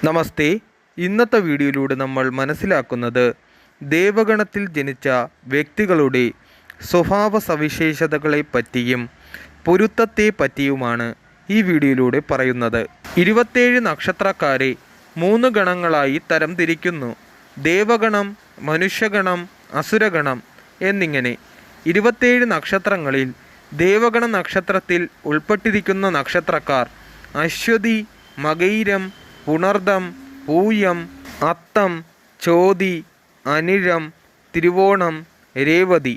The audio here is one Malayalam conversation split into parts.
നമസ്തേ. ഇന്നത്തെ വീഡിയോയിലൂടെ നമ്മൾ മനസ്സിലാക്കുന്നത് ദേവഗണത്തിൽ ജനിച്ച വ്യക്തികളുടെ സ്വഭാവ സവിശേഷതകളെ പറ്റിയും പൊരുത്തത്തെ പറ്റിയുമാണ് ഈ വീഡിയോയിലൂടെ പറയുന്നത്. 27 നക്ഷത്രക്കാരെ 3 ഗണങ്ങളായി തരംതിരിക്കുന്നു. ദേവഗണം, മനുഷ്യഗണം, അസുരഗണം എന്നിങ്ങനെ 27 നക്ഷത്രങ്ങളിൽ ദേവഗണ നക്ഷത്രത്തിൽ ഉൾപ്പെട്ടിരിക്കുന്ന നക്ഷത്രക്കാർ അശ്വതി, മകയിരം, പുണർദം, പൂയം, അത്തം, ചോതി, അനിഴം, തിരുവോണം, രേവതി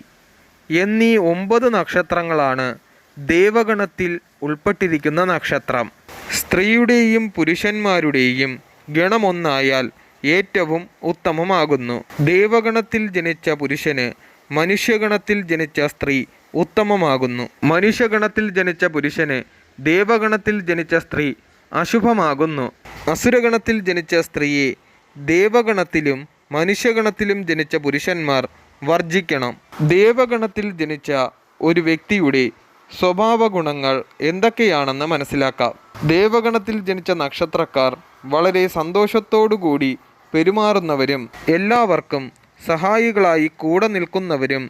എന്നീ 9 നക്ഷത്രങ്ങളാണ് ദേവഗണത്തിൽ ഉൾപ്പെട്ടിരിക്കുന്ന നക്ഷത്രം. സ്ത്രീയുടെയും പുരുഷന്മാരുടെയും ഗണമൊന്നായാൽ ഏറ്റവും ഉത്തമമാകുന്നു. ദേവഗണത്തിൽ ജനിച്ച പുരുഷന് മനുഷ്യഗണത്തിൽ ജനിച്ച സ്ത്രീ ഉത്തമമാകുന്നു. മനുഷ്യഗണത്തിൽ ജനിച്ച പുരുഷന് ദേവഗണത്തിൽ ജനിച്ച സ്ത്രീ അശുഭമാകുന്നു. അസുരഗണത്തിൽ ജനിച്ച സ്ത്രീയെ ദേവഗണത്തിലും മനുഷ്യഗണത്തിലും ജനിച്ച പുരുഷന്മാർ വർജിക്കണം. ദേവഗണത്തിൽ ജനിച്ച ഒരു വ്യക്തിയുടെ സ്വഭാവ ഗുണങ്ങൾ എന്തൊക്കെയാണെന്ന് മനസ്സിലാക്കാം. ദേവഗണത്തിൽ ജനിച്ച നക്ഷത്രക്കാർ വളരെ സന്തോഷത്തോടുകൂടി പെരുമാറുന്നവരും എല്ലാവർക്കും സഹായികളായി കൂടെ നിൽക്കുന്നവരും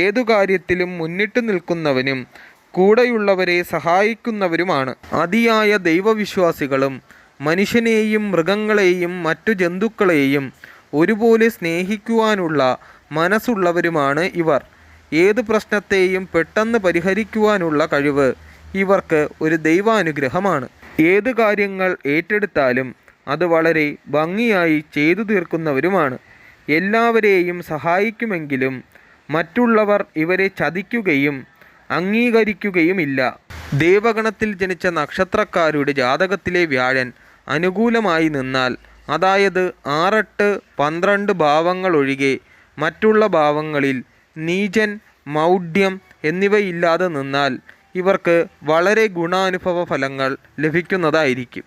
ഏതു കാര്യത്തിലും മുന്നിട്ട് നിൽക്കുന്നവനും കൂടെയുള്ളവരെ സഹായിക്കുന്നവരുമാണ്. അതിയായ ദൈവവിശ്വാസികളും മനുഷ്യനെയും മൃഗങ്ങളെയും മറ്റു ജന്തുക്കളെയും ഒരുപോലെ സ്നേഹിക്കുവാനുള്ള മനസ്സുള്ളവരുമാണ് ഇവർ. ഏത് പ്രശ്നത്തെയും പെട്ടെന്ന് പരിഹരിക്കുവാനുള്ള കഴിവ് ഇവർക്ക് ഒരു ദൈവാനുഗ്രഹമാണ്. ഏത് കാര്യങ്ങൾ ഏറ്റെടുത്താലും അത് വളരെ ഭംഗിയായി ചെയ്തു തീർക്കുന്നവരുമാണ്. എല്ലാവരെയും സഹായിക്കുമെങ്കിലും മറ്റുള്ളവർ ഇവരെ ചതിക്കുകയും അംഗീകരിക്കുകയുമില്ല. ദേവഗണത്തിൽ ജനിച്ച നക്ഷത്രക്കാരുടെ ജാതകത്തിലെ വ്യാഴൻ അനുകൂലമായി നിന്നാൽ, അതായത് 6, 8, 12 ഭാവങ്ങൾ ഒഴികെ മറ്റുള്ള ഭാവങ്ങളിൽ നീചൻ, മൗഢ്യം എന്നിവയില്ലാതെ നിന്നാൽ ഇവർക്ക് വളരെ ഗുണാനുഭവ ഫലങ്ങൾ ലഭിക്കുന്നതായിരിക്കും.